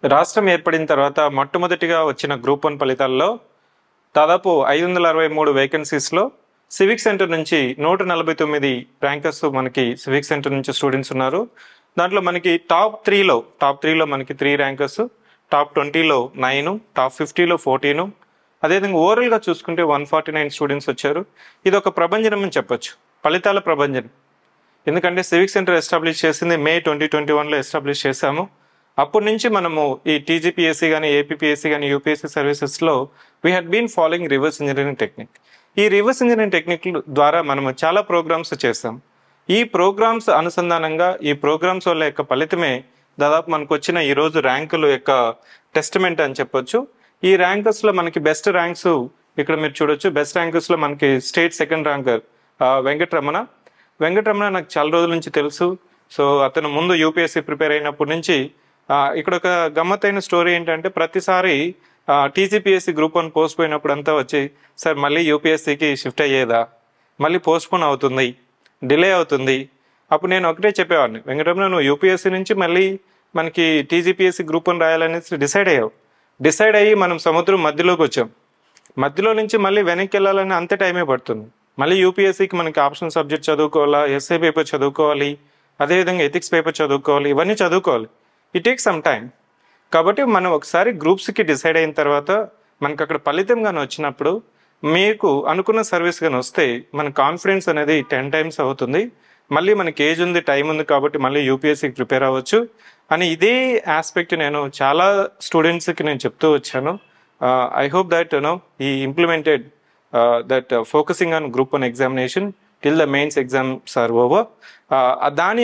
రాష్ట్రం ఏర్పడిన తర్వాత మొట్టమొదటిగా వచ్చిన గ్రూప్ 1 ఫలితాల్లో దాదాపు 563 వేకెన్సీస్లో సివిక్ సెంటర్ నుంచి 149 ర్యాంకర్స్ మనకి సివిక్ సెంటర్ నుంచి స్టూడెంట్స్ ఉన్నారు. దాంట్లో మనకి టాప్ త్రీలో మనకి 3 ర్యాంకర్స్, టాప్ 20లో 9, టాప్ 50లో 14. అదేవిధంగా ఓవరాల్గా చూసుకుంటే 149 స్టూడెంట్స్ వచ్చారు. ఇది ఒక ప్రభంజనం అని చెప్పొచ్చు, ఫలితాల ప్రభంజనం. ఎందుకంటే సివిక్ సెంటర్ ఎస్టాబ్లిష్ చేసింది మే 2021లో ఎస్టాబ్లిష్ చేశాము. అప్పటి నుంచి మనము ఈ టీజీపీఎస్సీ కానీ, ఏపీపీఎస్సీ కానీ, యూపీఎస్సీ సర్వీసెస్లో we had been following reverse engineering technique. ఈ రివర్స్ ఇంజనీరింగ్ టెక్నిక్ ద్వారా మనము చాలా ప్రోగ్రామ్స్ చేస్తాం. ఈ ప్రోగ్రామ్స్ అనుసంధానంగా ఈ ప్రోగ్రామ్స్ వల్ల యొక్క ఫలితమే దాదాపు మనకు వచ్చిన ఈరోజు ర్యాంకుల యొక్క టెస్టిమెంట్ అని చెప్పొచ్చు. ఈ ర్యాంకర్స్లో మనకి బెస్ట్ ర్యాంక్స్ ఇక్కడ మీరు చూడొచ్చు. బెస్ట్ ర్యాంకర్స్లో మనకి స్టేట్ సెకండ్ ర్యాంకర్ వెంకటరమణ నాకు చాలా రోజుల నుంచి తెలుసు. సో అతను ముందు యూపీఎస్సీ ప్రిపేర్ అయినప్పటి నుంచి ఇక్కడ ఒక గమ్మత్తైన స్టోరీ ఏంటంటే, ప్రతిసారి టీజీపీఎస్సీ గ్రూప్ 1 పోస్ట్ పోయినప్పుడు అంతా వచ్చి, సార్ మళ్ళీ యూపీఎస్సీకి షిఫ్ట్ అయ్యేదా, మళ్ళీ పోస్ట్పోన్ అవుతుంది, డిలే అవుతుంది. అప్పుడు నేను ఒకటే చెప్పేవాడిని, వెంకటరమణ నువ్వు యూపీఎస్సీ నుంచి మళ్ళీ మనకి టీజీపీఎస్సీ గ్రూప్ 1 రాయాలనేసి డిసైడ్ అయ్యి మనం సముద్రం మధ్యలోకి వచ్చాం. మధ్యలో నుంచి మళ్ళీ వెనక్కి వెళ్ళాలని అంతే టైమే పడుతుంది. మళ్ళీ యూపీఎస్సీకి మనకి ఆప్షనల్ సబ్జెక్ట్ చదువుకోవాలా, ఎస్ఏ పేపర్ చదువుకోవాలి, అదేవిధంగా ఎథిక్స్ పేపర్ చదువుకోవాలి, ఇవన్నీ చదువుకోవాలి. It take some time. కాబట్టి మనం ఒకసారి గ్రూప్స్కి డిసైడ్ అయిన తర్వాత మనకు అక్కడ ఫలితం కానీ వచ్చినప్పుడు మీకు అనుకున్న సర్వీస్ కానీ వస్తే మన కాన్ఫిడెన్స్ అనేది 10 times అవుతుంది. మళ్ళీ మనకి ఏజ్ ఉంది, టైం ఉంది, కాబట్టి మళ్ళీ యూపీఎస్సీకి ప్రిపేర్ అవ్వచ్చు అని ఇదే ఆస్పెక్ట్ నేను చాలా స్టూడెంట్స్కి నేను చెప్తూ వచ్చాను. ఐ హోప్ దట్ ఈ implemented that focusing on group 1 examination till the mains exams are over. దాని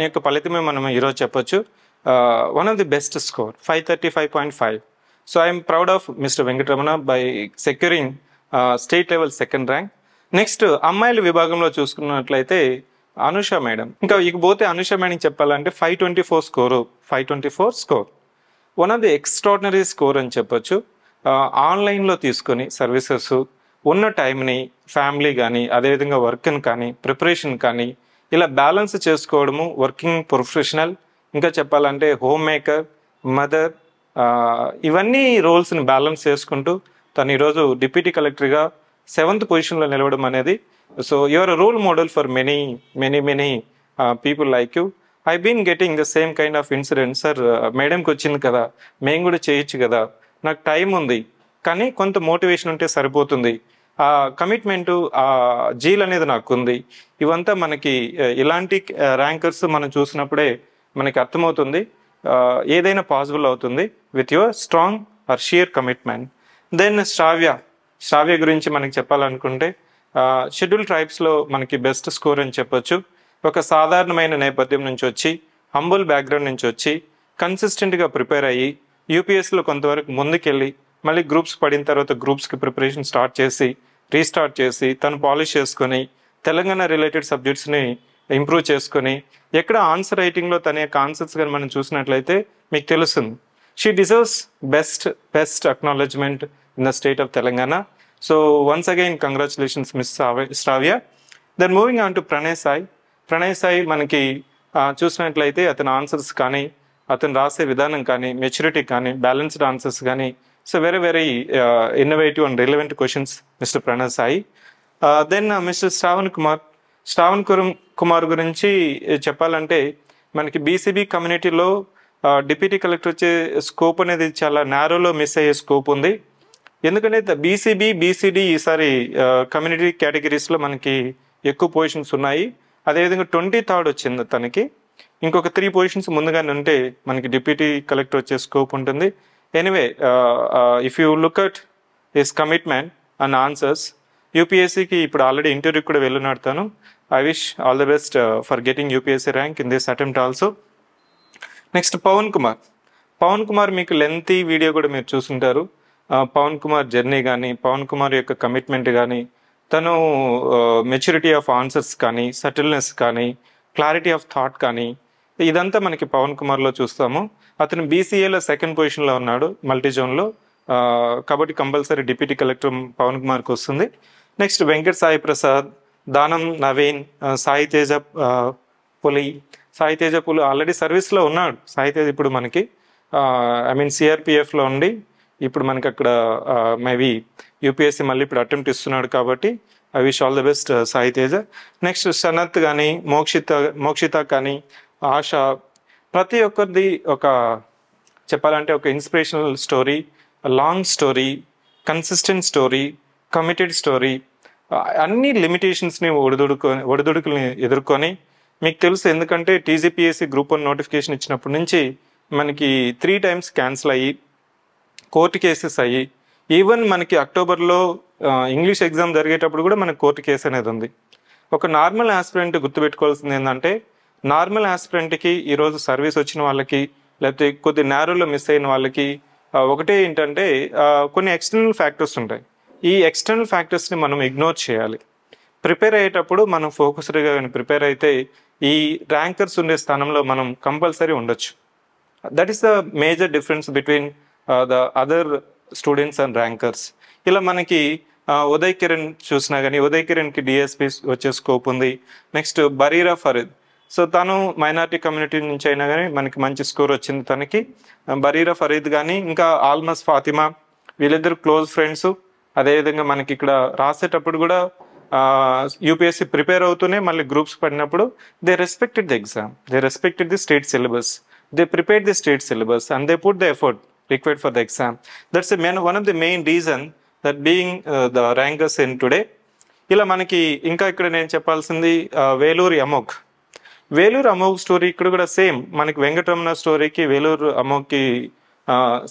యొక్క ఫలితమే మనం ఈరోజు చెప్పొచ్చు. One of the best score 535.5. So I'm proud of mister Venkataramana by securing state level second rank. Next అమ్మాయిల విభాగంలో చూసుకున్నట్లయితే అనుష మేడం. ఇంకా ఇకపోతే అనుష మేడం చెప్పాలంటే 524 score one of the extraordinary score అని చెప్పొచ్చు. ఆన్లైన్లో తీసుకొని సర్వీసెస్ ఉన్న టైంని ఫ్యామిలీ కానీ, అదేవిధంగా వర్క్ని కానీ, ప్రిపరేషన్ కానీ ఇలా బ్యాలెన్స్ చేసుకోవడము, వర్కింగ్ ప్రొఫెషనల్, ఇంకా చెప్పాలంటే హోమ్ మేకర్, మదర్, ఇవన్నీ రోల్స్ని బ్యాలెన్స్ చేసుకుంటూ తను ఈరోజు డిప్యూటీ కలెక్టర్గా 7th పొజిషన్లో నిలవడం అనేది. So you're a role model for many people like you. I been getting the same kind of incident. Sir మేడంకి వచ్చింది కదా, మేము కూడా చేయొచ్చు కదా, నాకు టైం ఉంది, కానీ కొంత మోటివేషన్ ఉంటే సరిపోతుంది, ఆ కమిట్మెంటు, ఆ జీల్ అనేది నాకు ఉంది. ఇవంతా మనకి ఇలాంటి ర్యాంకర్స్ మనం చూసినప్పుడే మనకి అర్థమవుతుంది ఏదైనా పాసిబుల్ అవుతుంది with your strong or sheer commitment. Then Shravya గురించి మనకి చెప్పాలనుకుంటే షెడ్యూల్ ట్రైబ్స్లో మనకి బెస్ట్ స్కోర్ అని చెప్పొచ్చు. ఒక సాధారణమైన నేపథ్యం నుంచి వచ్చి, హంబుల్ బ్యాక్గ్రౌండ్ నుంచి వచ్చి, కన్సిస్టెంట్గా ప్రిపేర్ అయ్యి యూపీఎస్సీలో కొంతవరకు ముందుకెళ్ళి మళ్ళీ గ్రూప్స్ పడిన తర్వాత గ్రూప్స్కి ప్రిపరేషన్ రీస్టార్ట్ చేసి తను పాలిష్ చేసుకొని తెలంగాణ రిలేటెడ్ సబ్జెక్ట్స్ని ఇంప్రూవ్ చేసుకొని ఎక్కడ ఆన్సర్ రైటింగ్లో తన యొక్క ఆన్సర్స్ కానీ మనం చూసినట్లయితే మీకు తెలుస్తుంది. She deserves best acknowledgement in the state of Telangana. So once again congratulations miss Shravya. Then moving on to Pranay Sai మనకి చూసినట్లయితే అతని ఆన్సర్స్ కానీ, అతను రాసే విధానం కానీ, మెచ్యూరిటీ కానీ, బ్యాలెన్స్డ్ ఆన్సర్స్ కానీ, so very innovative and relevant questions mister Pranay Sai. Then mister Shravan Kumar గురించి చెప్పాలంటే మనకి బీసీబీ కమ్యూనిటీలో డిప్యూటీ కలెక్టర్ వచ్చే స్కోప్ అనేది చాలా నారోలో మిస్ అయ్యే స్కోప్ ఉంది. ఎందుకంటే బీసీడీ ఈసారి కమ్యూనిటీ కేటగిరీస్లో మనకి ఎక్కువ పొజిషన్స్ ఉన్నాయి. అదేవిధంగా 23rd వచ్చింది తనకి. ఇంకొక 3 పొజిషన్స్ ముందుగానే ఉంటే మనకి డిప్యూటీ కలెక్టర్ వచ్చే స్కోప్ ఉంటుంది. Anyway if you look at his commitment and answers, యూపీఎస్సీకి ఇప్పుడు ఆల్రెడీ ఇంటర్వ్యూకి కూడా వెళ్ళున్నాడు తను. I wish all the best for getting UPSC rank in this attempt also. Next Pavan Kumar మీకు లెంతీ వీడియో కూడా మీరు చూసుంటారు. పవన్ కుమార్ జర్నీ కానీ, పవన్ కుమార్ యొక్క కమిట్మెంట్ కానీ, తను మెచ్యూరిటీ ఆఫ్ ఆన్సర్స్ కానీ, సటిల్నెస్ కానీ, క్లారిటీ ఆఫ్ థాట్ కానీ, ఇదంతా మనకి పవన్ కుమార్లో చూస్తాము. అతను బీసీఏలో 2nd పొజిషన్లో ఉన్నాడు మల్టీ జోన్లో. కాబట్టి కంపల్సరీ డిప్యూటీ కలెక్టర్ పవన్ కుమార్కి వస్తుంది. నెక్స్ట్ వెంకట్ సాయి ప్రసాద్, దానం నవీన్, సాయి తేజ పులి, సాయి తేజ పులు ఆల్రెడీ సర్వీస్లో ఉన్నాడు. సాయి తేజ ఇప్పుడు మనకి సిఆర్పిఎఫ్లో ఉండి ఇప్పుడు మనకి అక్కడ మేబీ యూపీఎస్సీ మళ్ళీ ఇప్పుడు అటెంప్ట్ ఇస్తున్నాడు. కాబట్టి I wish all the best Sai Teja. Next Sanath కానీ, మోక్షిత కానీ, ఆశ, ప్రతి ఒక్కరిది ఒక చెప్పాలంటే ఒక inspirational story, long story, consistent story, committed story. అన్ని లిమిటేషన్స్ని ఒడిదుడుకుల్ని ఎదుర్కొని, మీకు తెలుసు ఎందుకంటే టీజీపీఎస్సీ గ్రూప్ 1 నోటిఫికేషన్ ఇచ్చినప్పటి నుంచి మనకి 3 times క్యాన్సిల్ అయ్యి, కోర్టు కేసెస్ అయ్యి, ఈవెన్ మనకి అక్టోబర్లో ఇంగ్లీష్ ఎగ్జామ్ జరిగేటప్పుడు కూడా మనకి కోర్టు కేసు అనేది ఉంది. ఒక నార్మల్ ఆస్పిరెంట్ గుర్తుపెట్టుకోవాల్సింది ఏంటంటే, నార్మల్ ఆస్పిరెంట్కి ఈరోజు సర్వీస్ వచ్చిన వాళ్ళకి, లేకపోతే కొద్ది నేరోలో మిస్ అయిన వాళ్ళకి ఒకటే ఏంటంటే కొన్ని ఎక్స్టర్నల్ ఫ్యాక్టర్స్ ఉంటాయి. ఈ ఎక్స్టర్నల్ ఫ్యాక్టర్స్ని మనం ఇగ్నోర్ చేయాలి. ప్రిపేర్ అయ్యేటప్పుడు మనం ఫోకస్డ్గా ప్రిపేర్ అయితే ఈ ర్యాంకర్స్ ఉండే స్థానంలో మనం కంపల్సరీ ఉండొచ్చు. That is the major difference between the other students and rankers. ఇలా మనకి ఉదయ్ కిరణ్ చూసినా కానీ, ఉదయ్ కిరణ్కి డిఎస్పి వచ్చే స్కోప్ ఉంది. నెక్స్ట్ బరీరా ఫరీద్, సో తను మైనారిటీ కమ్యూనిటీ నుంచి అయినా కానీ మనకి మంచి స్కోర్ వచ్చింది తనకి. బరీరా ఫరీద్ కానీ, ఇంకా ఆల్మస్ ఫాతిమా, వీళ్ళిద్దరు క్లోజ్ ఫ్రెండ్స్. అదేవిధంగా మనకి ఇక్కడ రాసేటప్పుడు కూడా యూపీఎస్సీ ప్రిపేర్ అవుతూనే మళ్ళీ గ్రూప్స్ పడినప్పుడు they respected the exam, they respected the state syllabus, they prepared the state syllabus and they put the effort required for the exam. That's one of the main reason that being the rankers in today. ఇలా మనకి ఇంకా ఇక్కడ నేను చెప్పాల్సింది Vellore Amogh story. ఇక్కడ కూడా same మనకి వెంకటరమణ స్టోరీకి వేలూరు అమోఘ్కి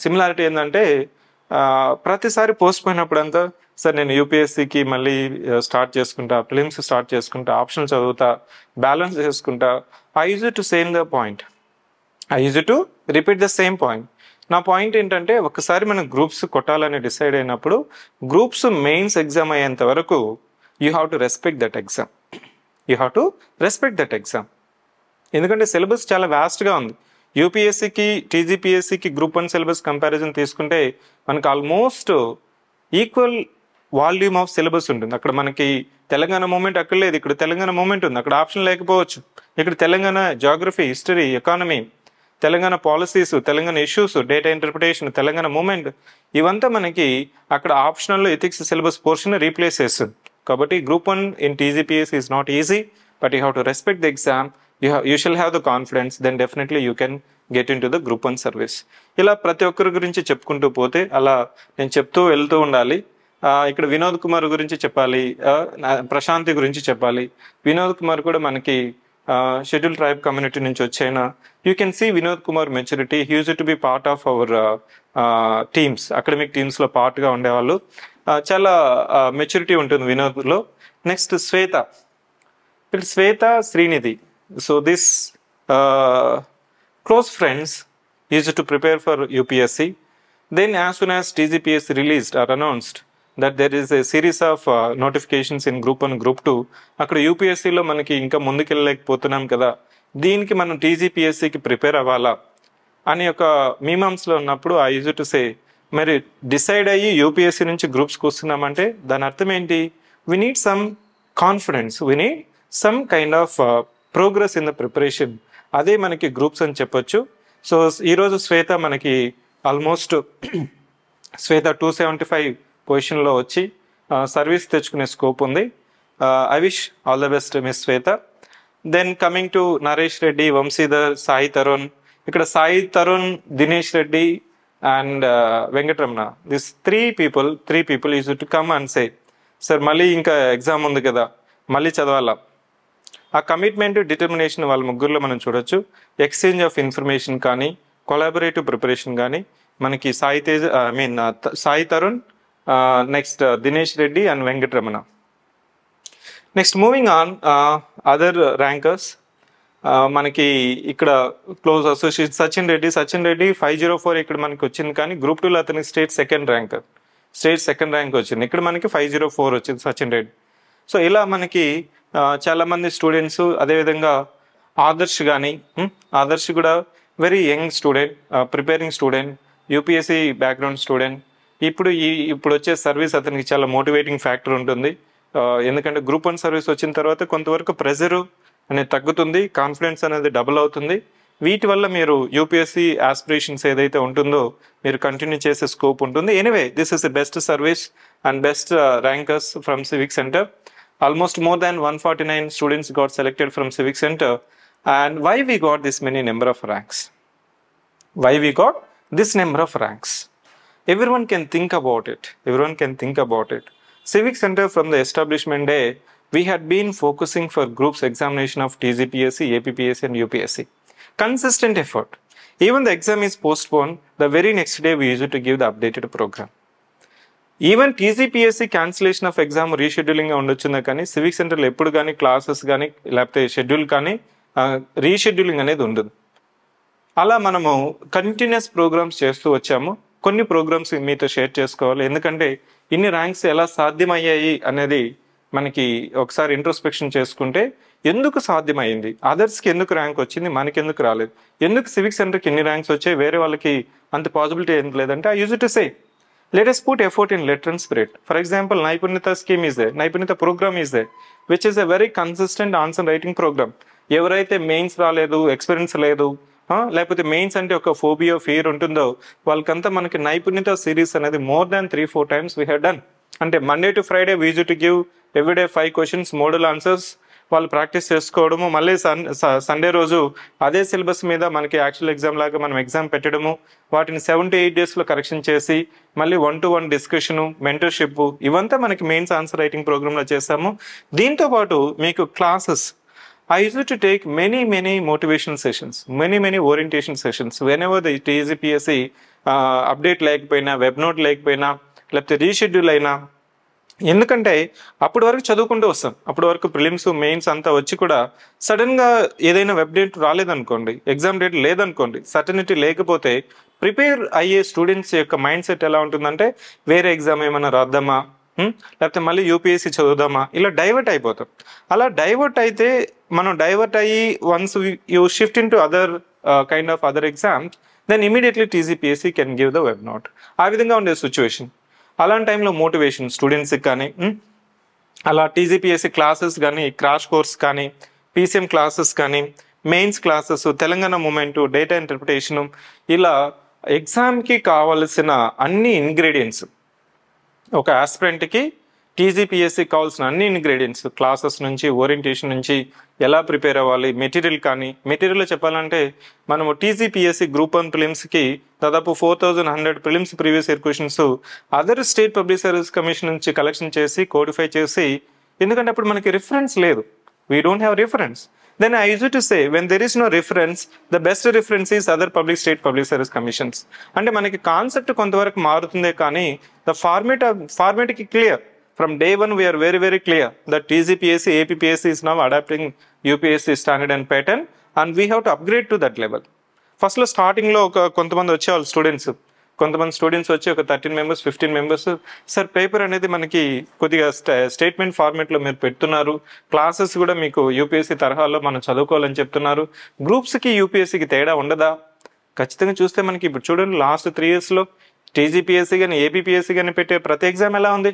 సిమిలారిటీ ఏంటంటే, ప్రతిసారి పోస్ట్ పోయినప్పుడంతా సార్ నేను యూపీఎస్సీకి మళ్ళీ స్టార్ట్ చేసుకుంటా, ఫిలిమ్స్ స్టార్ట్ చేసుకుంటా, ఆప్షనల్ చదువుతా, బ్యాలెన్స్ చేసుకుంటా. I use to same the point, I use to repeat the same point. నా పాయింట్ ఏంటంటే, ఒకసారి మనం గ్రూప్స్ కొట్టాలని డిసైడ్ అయినప్పుడు గ్రూప్స్ మెయిన్స్ ఎగ్జామ్ అయ్యేంత వరకు you have to respect that exam. ఎందుకంటే సిలబస్ చాలా వ్యాస్ట్గా ఉంది. యూపీఎస్సీకి టీజీపీఎస్సీకి గ్రూప్ 1 సిలబస్ కంపారిజన్ తీసుకుంటే మనకు almost equal volume of syllabus ఉంటుంది. అక్కడ మనకి తెలంగాణ మూమెంట్ అక్కడ లేదు, ఇక్కడ తెలంగాణ మూమెంట్ ఉంది. అక్కడ ఆప్షన్ లేకపోవచ్చు, ఇక్కడ Telangana geography, history, economy, Telangana policies, Telangana issues, data interpretation, Telangana movement, ఇవంతా మనకి అక్కడ ఆప్షనల్లో ఎథిక్స్ సిలబస్ పోర్షన్ రీప్లేస్ చేస్తుంది. కాబట్టి group 1 in TGPS is not easy, but you have to respect the exam, you shall have the confidence, then definitely you can get in to the group 1 service. ఇలా ప్రతి ఒక్కరి గురించి చెప్పుకుంటూ పోతే అలా నేను చెప్తూ వెళ్తూ ఉండాలి. ఇక్కడ వినోద్ కుమార్ గురించి చెప్పాలి, ప్రశాంతి గురించి చెప్పాలి. వినోద్ కుమార్ కూడా మనకి షెడ్యూల్ ట్రైబ్ కమ్యూనిటీ నుంచి వచ్చైన you can see Vinod Kumar maturity. He use to be part of our teams, academic టీమ్స్లో పార్ట్గా ఉండేవాళ్ళు. చాలా మెచ్యూరిటీ ఉంటుంది వినోద్లో. Next Shweta Srinidhi. So this close friends use to prepare for UPSC. Then as soon as TGPSC released or announced that there is a series of notifications in group 1, group 2. అక్కడ యూపీఎస్సీలో మనకి ఇంకా ముందుకెళ్ళలేకపోతున్నాం కదా, దీనికి మనం టీజీపీఎస్సీకి ప్రిపేర్ అవ్వాలా అని ఒక మీమాంస్లో ఉన్నప్పుడు ఐ యూజ్ టు సే, మరి డిసైడ్ అయ్యి యూపీఎస్సీ నుంచి గ్రూప్స్కి వస్తున్నామంటే దాని అర్థం ఏంటి? We need some confidence, we need some kind of progress in the preparation. అదే మనకి గ్రూప్స్ అని చెప్పొచ్చు. సో ఈరోజు శ్వేత మనకి ఆల్మోస్ట్ 275 పొజిషన్లో వచ్చి సర్వీస్ తెచ్చుకునే స్కోప్ ఉంది. I wish all the best miss Shweta. Then coming to Naresh Reddy, Vamshidhar, Sai Tarun. ఇక్కడ Sai Tarun, Dinesh Reddy and Venkataramana, this three people use to come and say, sir మళ్ళీ ఇంకా ఎగ్జామ్ ఉంది కదా, మళ్ళీ చదవాలా. ఆ కమిట్మెంట్, డిటర్మినేషన్ వాళ్ళ ముగ్గురులో మనం చూడొచ్చు. ఎక్స్చేంజ్ ఆఫ్ ఇన్ఫర్మేషన్ కానీ, కొలాబరేటివ్ ప్రిపరేషన్ కానీ మనకి Sai Tarun, next Dinesh Reddy and Venkataramana. Next moving on other rankers, మనకి ఇక్కడ క్లోజ్ అసోసియేట్ సచిన్ రెడ్డి 504 ఇక్కడ మనకి వచ్చింది. కానీ గ్రూప్ 2లో అతనికి స్టేట్ సెకండ్ ర్యాంక్ వచ్చింది. ఇక్కడ మనకి 504 వచ్చింది సచిన్ రెడ్డి. సో ఇలా మనకి చాలా మంది స్టూడెంట్స్, అదేవిధంగా ఆదర్శ్ కూడా very young student, preparing student, UPSC background student. ఇప్పుడు వచ్చే సర్వీస్ అతనికి చాలా మోటివేటింగ్ ఫ్యాక్టర్ ఉంటుంది. ఎందుకంటే గ్రూప్ 1 సర్వీస్ వచ్చిన తర్వాత కొంతవరకు ప్రెజరు అనేది తగ్గుతుంది, కాన్ఫిడెన్స్ అనేది డబుల్ అవుతుంది. వీటి వల్ల మీరు యూపీఎస్సీ ఆస్పిరేషన్స్ ఏదైతే ఉంటుందో మీరు కంటిన్యూ చేసే స్కోప్ ఉంటుంది. Anyway, this is the best service and best rankers from civic centre. Almost more than 149 students got selected from Civic Center. And why we got this many number of ranks? Why we got this number of ranks? Everyone can think about it. Everyone can think about it. Civic Center from the establishment day, we had been focusing for groups examination of TGPSC, APPSC and UPSC. Consistent effort. Even the exam is postponed, the very next day we used to give the updated program. Even TGPSC cancellation of exam rescheduling ఉండొచ్చిందా కానీ civic సెంటర్లో ఎప్పుడు కానీ classes కానీ లేకపోతే schedule కానీ rescheduling అనేది ఉండదు. అలా మనము కంటిన్యూస్ ప్రోగ్రామ్స్ చేస్తూ వచ్చాము. కొన్ని ప్రోగ్రామ్స్ మీతో షేర్ చేసుకోవాలి, ఎందుకంటే ఇన్ని ర్యాంక్స్ ఎలా సాధ్యమయ్యాయి అనేది మనకి ఒకసారి ఇంట్రోస్పెక్షన్ చేసుకుంటే ఎందుకు సాధ్యమైంది, అదర్స్కి ఎందుకు ర్యాంక్ వచ్చింది, మనకి ఎందుకు రాలేదు, ఎందుకు సివిక్ సెంటర్కి ఎన్ని ర్యాంక్స్ వచ్చాయి వేరే వాళ్ళకి అంత పాసిబిలిటీ ఏం లేదంటే I use to say let us put effort in letter and spirit. For example, Naipurnita scheme is there, Naipurnita program is there, which is a very consistent answer writing program. ఎవరైతే mains రాలేదు, experience లేదు, లేకపోతే mains అంటే ఒక phobia fear ఉంటుందో వాళ్ళకంతా మనకి నైపుణ్యత సిరీస్ అనేది more than 3-4 times we have done. అంటే Monday to Friday we used to give everyday 5 questions, model answers, వాళ్ళు ప్రాక్టీస్ చేసుకోవడము, మళ్ళీ సండే రోజు అదే సిలబస్ మీద మనకి యాక్చువల్ ఎగ్జామ్ లాగా మనం ఎగ్జామ్ పెట్టడము, వాటిని 7 to 8 daysలో కరెక్షన్ చేసి మళ్ళీ 1-to-1 డిస్కషను, మెంటర్షిప్, ఇవంతా మనకి మెయిన్స్ ఆన్సర్ రైటింగ్ ప్రోగ్రాంలో చేస్తాము. దీంతో పాటు మీకు classes, I used to take many motivation sessions, many orientation sessions whenever the TGPSC update లేకపోయినా, వెబ్ నోట్ లేకపోయినా, లేకపోతే రీషెడ్యూల్ అయినా. ఎందుకంటే అప్పటి వరకు చదువుకుంటూ వస్తాం, అప్పటి వరకు ప్రిలిమ్స్ మెయిన్స్ అంతా వచ్చి కూడా సడన్గా ఏదైనా వెబ్ డేట్ రాలేదనుకోండి, ఎగ్జామ్ డేట్ లేదనుకోండి, సర్టనిటీ లేకపోతే ప్రిపేర్ అయ్యే స్టూడెంట్స్ యొక్క మైండ్ సెట్ ఎలా ఉంటుందంటే వేరే ఎగ్జామ్ ఏమైనా రాద్దామా, లేకపోతే మళ్ళీ యూపీఎస్సీ చదువుదామా, ఇలా డైవర్ట్ అయిపోతాం. అలా డైవర్ట్ అయితే మనం డైవర్ట్ అయ్యి once you shift in to other kind of other exams, then immediately TGPSC can give the web note. ఆ విధంగా ఉండే సిచ్యువేషన్. అలాంటి టైంలో మోటివేషన్ స్టూడెంట్స్కి కానీ, అలా టీజీపీఎస్సీ క్లాసెస్ కానీ, క్రాష్ కోర్స్ కానీ, పీసీఎం క్లాసెస్ కానీ, mains classes, Telangana movement, data interpretation, ఇలా ఎగ్జామ్కి కావలసిన అన్ని ఇంగ్రీడియంట్స్, ఒక ఆస్పిరెంట్కి టీజీపీఎస్సీ కావాల్సిన అన్ని ఇంగ్రీడియంట్స్, క్లాసెస్ నుంచి, ఓరియంటేషన్ నుంచి ఎలా ప్రిపేర్ అవ్వాలి, మెటీరియల్ కానీ, మెటీరియల్ చెప్పాలంటే మనము టీజీపీఎస్సీ గ్రూప్ 1 ప్రిలిమ్స్కి దాదాపు 4100 prelims previous year questions other state public service commission నుంచి కలెక్షన్ చేసి కోడిఫై చేసి, ఎందుకంటే అప్పుడు మనకి రిఫరెన్స్ లేదు, we don't have reference. Then I used to say, when there is no reference, the best reference is other state public service commissions. అంటే మనకి concept కొంతవరకు మారుతుందే కానీ the format కి clear. From day one we are very clear that TGPSC, APPSC is now adapting UPSC standard and pattern and we have to upgrade to that level. First లో స్టార్టింగ్లో కొంతమంది వచ్చేవాళ్ళు students, కొంతమంది students వచ్చి ఒక 13 members 15 members, sir paper అనేది మనకి కొద్దిగా స్టేట్మెంట్ ఫార్మేట్లో మీరు పెడుతున్నారు, క్లాసెస్ కూడా మీకు యూపీఎస్సీ తరహాలో మనం చదువుకోవాలని చెప్తున్నారు, గ్రూప్స్కి యూపీఎస్సీకి తేడా ఉండదా? ఖచ్చితంగా చూస్తే మనకి ఇప్పుడు చూడండి లాస్ట్ 3 yearsలో టీజీపీఎస్సీ కానీ ఏపీపీఎస్సీ కానీ పెట్టే ప్రతి ఎగ్జామ్ ఎలా ఉంది,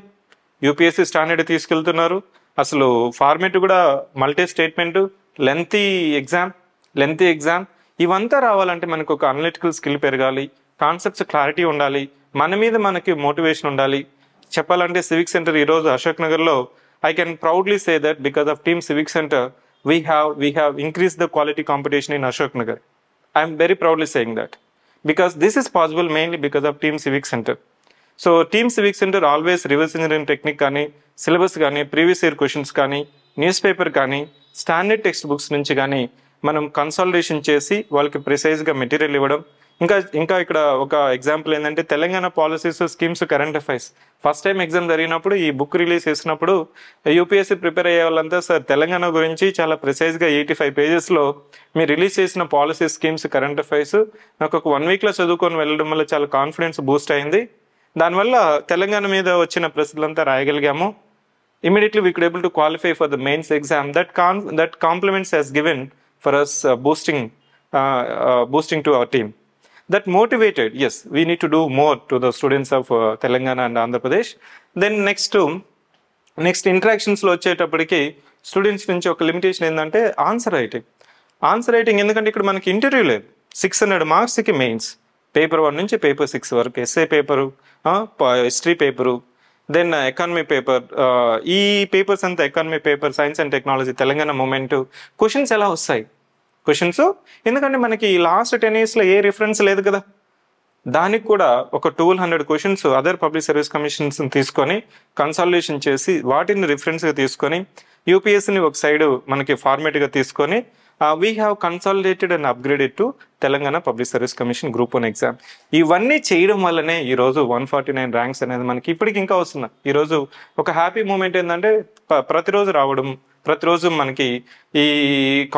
యూపీఎస్సీ స్టాండర్డ్ తీసుకెళ్తున్నారు. అసలు ఫార్మేట్ కూడా మల్టీ స్టేట్మెంట్, లెంతీ ఎగ్జామ్, ఇవంతా రావాలంటే మనకు ఒక అనలిటికల్ స్కిల్ పెరగాలి, కాన్సెప్ట్స్ క్లారిటీ ఉండాలి, మన మీద మనకి మోటివేషన్ ఉండాలి. చెప్పాలంటే సివిక్ సెంటర్ ఈరోజు అశోక్ నగర్లో I can proudly say that because of team civic centre we have increase the quality competition in Ashok Nagar. I'm very proudly saying that because this is possible mainly because of team civic centre. So team civic centre always reverse engineering technique కానీ, syllabus కానీ, previous year questions కానీ, news paper కానీ, standard text books నుంచి కానీ మనం consolidation చేసి వాళ్ళకి ప్రిసైజ్గా material ఇవ్వడం. ఇంకా ఇక్కడ ఒక ఎగ్జాంపుల్ ఏంటంటే Telangana policies, schemes, current affairs first time exam జరిగినప్పుడు ఈ బుక్ రిలీజ్ చేసినప్పుడు యూపీఎస్సీ ప్రిపేర్ అయ్యే వాళ్ళంతా సార్ తెలంగాణ గురించి చాలా ప్రిసైజ్గా 85 pagesలో మీరు రిలీజ్ చేసిన పాలసీ, స్కీమ్స్, కరెంట్ అఫైర్స్ నాకు ఒక 1 weekలో చదువుకొని వెళ్ళడం వల్ల చాలా కాన్ఫిడెన్స్ బూస్ట్ అయింది. దానివల్ల తెలంగాణ మీద వచ్చిన ప్రశ్నలంతా రాయగలిగాము. Immediately we could able to qualify for the mains exam. That compliments has given for us boosting to our team. That motivated, yes, we need to do more to the students of Telangana and Andhra Pradesh. Then next interactions lo vachetappadiki students నుంచి ఒక limitation ఏంటంటే answer writing. ఎందుకంటే ఇక్కడ మనకి interview లేదు. 600 మార్క్స్కి mains, paper 1 నుంచి paper 6 వరకు, SA paper, history paper, then economy paper. ఈ పేపర్స్ అంతా economy paper, science and technology, Telangana movement, questions ఎలా వస్తాయి క్వశ్చన్స్? ఎందుకంటే మనకి లాస్ట్ 10 yearsలో ఏ రిఫరెన్స్ లేదు కదా. దానికి కూడా ఒక 1200 questions other public service commissions తీసుకొని కన్సాలిడేషన్ చేసి వాటిని రిఫరెన్స్గా తీసుకొని యూపీఎస్సీని ఒక సైడ్ మనకి ఫార్మేట్గా తీసుకొని we have consolidated and upgraded to Telangana public service commission group 1 exam. ఇవన్నీ చేయడం వల్లనే ఈరోజు 149 ర్యాంక్స్ అనేది మనకి ఇప్పటికి ఇంకా వస్తున్నాయి. ఈరోజు ఒక హ్యాపీ మూమెంట్ ఏంటంటే ప్రతిరోజు రావడం, ప్రతిరోజు మనకి ఈ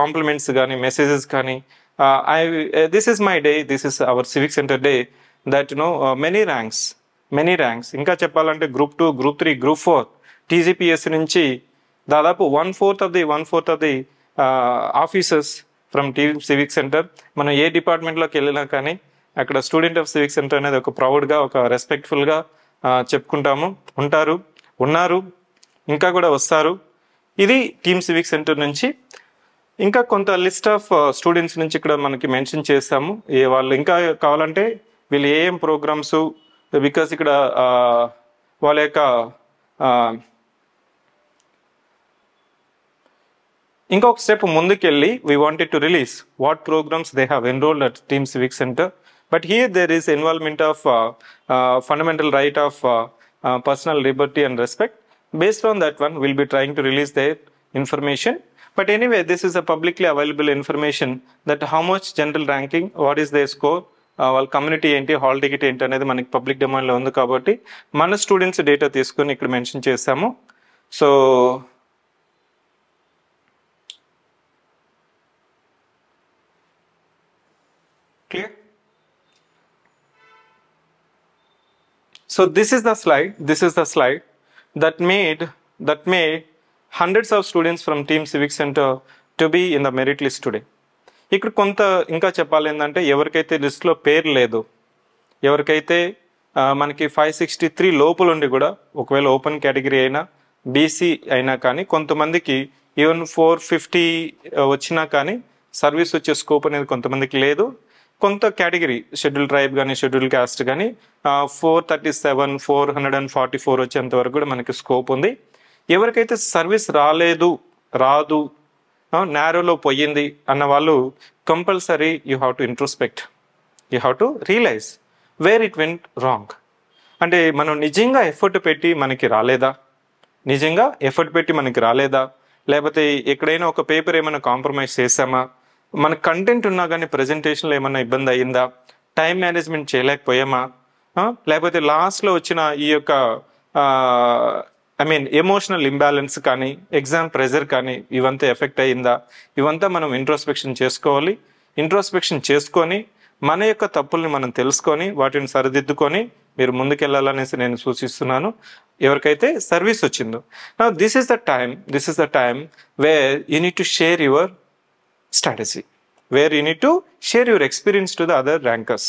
కాంప్లిమెంట్స్ కానీ మెసేజెస్ కానీ, this is my day, this is our civic center day, that many ranks ఇంకా చెప్పాలంటే గ్రూప్ 2, గ్రూప్ 3, గ్రూప్ 4, టీజీపీఎస్సీ నుంచి దాదాపు 1/4 of the officers from team civic centre. మనం ఏ డిపార్ట్మెంట్లోకి వెళ్ళినా కానీ అక్కడ స్టూడెంట్ ఆఫ్ సివిక్ సెంటర్ అనేది ఒక ప్రౌడ్గా, ఒక రెస్పెక్ట్ఫుల్గా చెప్పుకుంటాము. ఉన్నారు, ఇంకా కూడా వస్తారు. ఇది టీమ్ సివిక్ సెంటర్ నుంచి. ఇంకా కొంత లిస్ట్ ఆఫ్ స్టూడెంట్స్ నుంచి ఇక్కడ మనకి మెన్షన్ చేస్తాము. వాళ్ళు ఇంకా కావాలంటే వీళ్ళు ఏం ప్రోగ్రామ్స్, బికాస్ ఇక్కడ వాళ్ళ యొక్క ఇంకొక స్టెప్ ముందుకెళ్ళి we wanted to release what programmes they have enrolled at team civic centre. But here there is involvement of fundamental right of personal liberty and respect. Based on that one will be trying to release their information. But anyway, this is a publicly available information that how much general ranking, what is their score, వాళ్ళ community ఏంటి, hall ticket ఏంటి అనేది మనకి public డొమైన్లో ఉంది కాబట్టి మన students data తీసుకొని ఇక్కడ మెన్షన్ చేస్తాము. So clear? So this is the slide that made hundreds of students from Team Civic Center to be in the merit list today. ఇక్కడ కొంత ఇంకా చెప్పాలి ఏంటంటే ఎవరికైతే లిస్ట్లో పేరు లేదు, ఎవరికైతే మనకి 563 లోపల ఉండి కూడా ఒకవేళ ఓపెన్ కేటగిరీ అయినా బీసీ అయినా కానీ కొంతమందికి ఈవెన్ 450 వచ్చినా కానీ సర్వీస్ వచ్చే స్కోప్ అనేది కొంతమందికి లేదు. కొంత కేటగిరీ షెడ్యూల్ ట్రైబ్ కానీ షెడ్యూల్ క్యాస్ట్ కానీ 437, 444 వచ్చేంత వరకు కూడా మనకి స్కోప్ ఉంది. ఎవరికైతే సర్వీస్ రాదు, నేరోలో పోయింది అన్న వాళ్ళు compulsory you have to introspect, you have to realise where it went wrong. అంటే మనం నిజంగా ఎఫర్ట్ పెట్టి మనకి రాలేదా, లేకపోతే ఎక్కడైనా ఒక పేపర్ ఏమైనా కాంప్రమైజ్ చేసామా, మన కంటెంట్ ఉన్నా కానీ ప్రజెంటేషన్లో ఏమైనా ఇబ్బంది అయ్యిందా, టైం మేనేజ్మెంట్ చేయలేకపోయామా, లేకపోతే లాస్ట్లో వచ్చిన ఈ యొక్క ఎమోషనల్ ఇంబ్యాలెన్స్ కానీ ఎగ్జామ్ ప్రెజర్ కానీ ఇవంతా ఎఫెక్ట్ అయ్యిందా, ఇవంతా మనం ఇంట్రోస్పెక్షన్ చేసుకోవాలి. ఇంట్రోస్పెక్షన్ చేసుకొని మన యొక్క తప్పుల్ని మనం తెలుసుకొని వాటిని సరిదిద్దుకొని మీరు ముందుకెళ్ళాలనేసి నేను సూచిస్తున్నాను ఎవరికైతే సర్వీస్ వచ్చిందో. Now this is the time where you need to share your strategy, where you need to share your experience to the other rankers,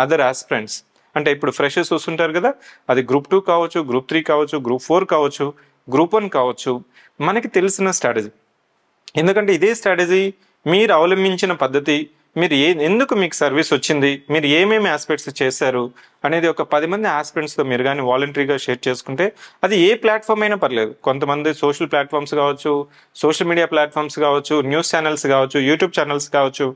other aspirants. అంటే ఇప్పుడు ఫ్రెషర్స్ వస్తుంటారు కదా, అది గ్రూప్ 2 కావచ్చు, గ్రూప్ 3 కావచ్చు, గ్రూప్ 4 కావచ్చు, గ్రూప్ 1 కావచ్చు, మనకి తెలిసిన స్ట్రాటజీ. ఎందుకంటే ఇదే స్ట్రాటజీ మీరు అవలంబించిన పద్ధతి, మీరు ఎందుకు మీకు సర్వీస్ వచ్చింది, మీరు ఏమేమి ఆస్పెక్ట్స్ చేశారు అనేది ఒక 10 మంది ఆస్పిరెంట్స్తో మీరు కానీ వాలంటరీగా షేర్ చేసుకుంటే అది ఏ ప్లాట్ఫామ్ అయినా పర్లేదు. కొంతమంది సోషల్ ప్లాట్ఫామ్స్ కావచ్చు, సోషల్ మీడియా ప్లాట్ఫామ్స్ కావచ్చు, న్యూస్ ఛానల్స్ కావచ్చు, యూట్యూబ్ ఛానల్స్ కావచ్చు,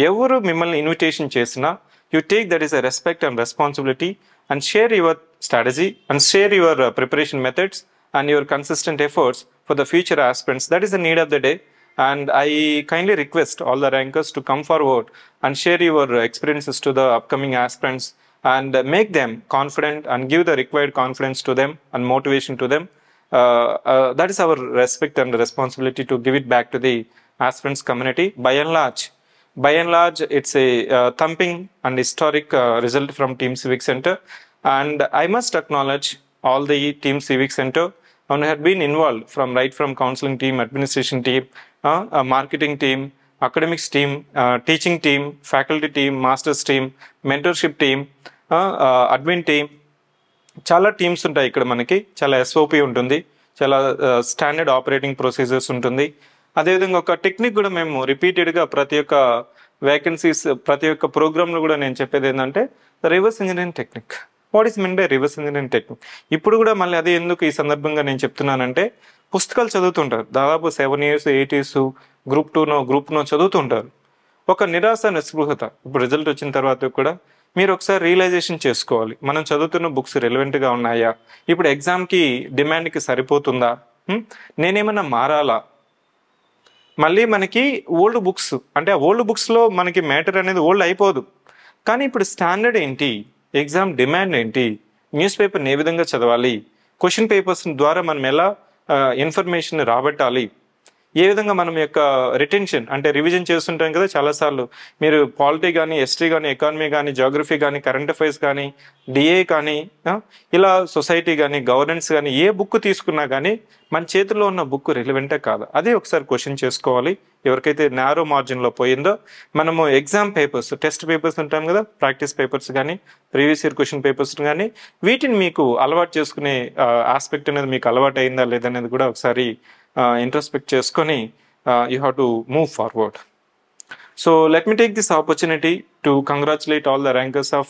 ఎవరు మిమ్మల్ని ఇన్విటేషన్ చేసినా you take that is a respect and responsibility and share your strategy and share your preparation methods and your consistent efforts for the future aspirants. That is the need of the day. And I kindly request all the rankers to come forward and share your experiences to the upcoming aspirants and make them confident and give the required confidence to them and motivation to them. That is our respect and responsibility to give it back to the aspirants community. By and large, it's a thumping and historic result from Team Civic Center. And I must acknowledge all the Team Civic Center and had been involved from counseling team, administration team, marketing team, academics team, teaching team, faculty team, masters team, mentorship team, admin team. చాలా teams ఉంటాయి ఇక్కడ, మనకి చాలా SOP ఉంటుంది, చాలా standard operating procedures ఉంటుంది. అదేవిధంగా ఒక టెక్నిక్ కూడా మేము రిపీటెడ్గా ప్రతి ఒక్క వేకెన్సీస్ ప్రతి ఒక్క ప్రోగ్రాంలో కూడా నేను చెప్పేది ఏంటంటే reverse engineering technique. What is mean by reverse engineering technique? ఇప్పుడు కూడా మళ్ళీ అదే ఎందుకు ఈ సందర్భంగా నేను చెప్తున్నానంటే, పుస్తకాలు చదువుతుంటారు, దాదాపు 7 years 8 years గ్రూప్ 2నో గ్రూప్ 1 చదువుతుంటారు. ఒక నిరాశ నిస్పృహత ఇప్పుడు రిజల్ట్ వచ్చిన తర్వాత కూడా మీరు ఒకసారి రియలైజేషన్ చేసుకోవాలి, మనం చదువుతున్న బుక్స్ రెలవెంట్గా ఉన్నాయా, ఇప్పుడు ఎగ్జామ్కి డిమాండ్కి సరిపోతుందా, నేనేమన్నా మారాలా. మళ్ళీ మనకి ఓల్డ్ బుక్స్ అంటే ఆ ఓల్డ్ బుక్స్లో మనకి మ్యాటర్ అనేది ఓల్డ్ అయిపోదు, కానీ ఇప్పుడు స్టాండర్డ్ ఏంటి, ఎగ్జామ్ డిమాండ్ ఏంటి, న్యూస్ పేపర్ని ఏ విధంగా చదవాలి, క్వశ్చన్ పేపర్స్ ద్వారా మనం ఎలా ఇన్ఫర్మేషన్ రాబట్టాలి, ఏ విధంగా మనం యొక్క రిటెన్షన్ అంటే రివిజన్ చేస్తుంటాం కదా చాలాసార్లు. మీరు పాలిటీ కానీ, హిస్టరీ కానీ, ఎకానమీ కానీ, జాగ్రఫీ కానీ, కరెంట్ అఫైర్స్ కానీ, డిఏ కానీ, ఇలా సొసైటీ కానీ, గవర్నెన్స్ కానీ, ఏ బుక్ తీసుకున్నా కానీ మన చేతిలో ఉన్న బుక్ రిలవెంటే కాదు, అదే ఒకసారి క్వశ్చన్ చేసుకోవాలి. ఎవరికైతే నారో మార్జిన్లో పోయిందో మనము ఎగ్జామ్ పేపర్స్, టెస్ట్ పేపర్స్ ఉంటాం కదా, ప్రాక్టీస్ పేపర్స్ కానీ, ప్రీవియస్ ఇయర్ క్వశ్చన్ పేపర్స్ కానీ, వీటిని మీకు అలవాటు చేసుకునే ఆస్పెక్ట్ అనేది మీకు అలవాటు అయిందా లేదనేది కూడా ఒకసారి introspect చేసుకొని you have to move forward. So let me take this opportunity to congratulate all the rankers of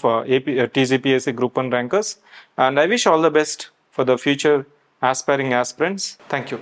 TGPSC Group 1 rankers, and I wish all the best for the future aspiring aspirants. Thank you.